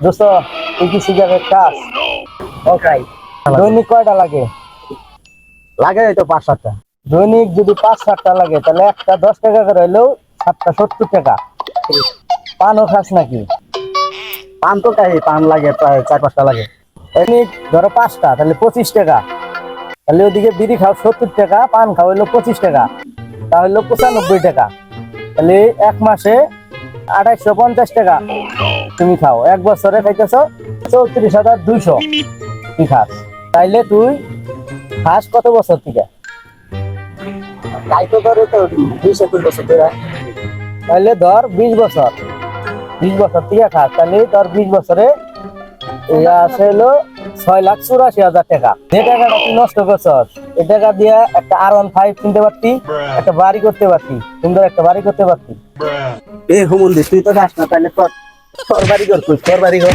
দোস্ত তুই কি সিগারেট খাস? ওটাই। দৈনিক কয়টা লাগে? লাগে তো 5-7টা। দৈনিক যদি 5-7টা লাগে তাহলে একটা 10 টাকা করে হইলেও 7টা 70 টাকা। পানও খাস নাকি? পান তো খাই, পান লাগে প্রায় 4-5টা লাগে। দৈনিক ধরো 5টা তাহলে 25 টাকা। তাহলে ওদিকে বিড়ি খাও 70 টাকা, পান খাও হইলো 25 টাকা, তাহলে 95 টাকা। তাহলে এক মাসে 2850 টাকা তুমি খাও, এক বছরে খাইতেছ 34,200 তুই খাস। তাইলে তুই খাস কত বছর থেকে? তাই তো ধরে তো 20-21 বছর ধরে। তাহলে ধর 20 বছর, 20 বছর থেকে খাস, তাহলে তোর 20 বছরে ইয়া আছে হলো 6,84,000 টাকা। যে টাকাটা তুই নষ্ট করছস এই টাকা দিয়ে একটা R15 কিনতে পারতি, একটা বাড়ি করতে পারতি, সুন্দর একটা বাড়ি করতে পারতি। এ হুমুন্দি তুই তো খাস না, তাহলে তোর বাড়ি কর, তোর বাড়ি কর।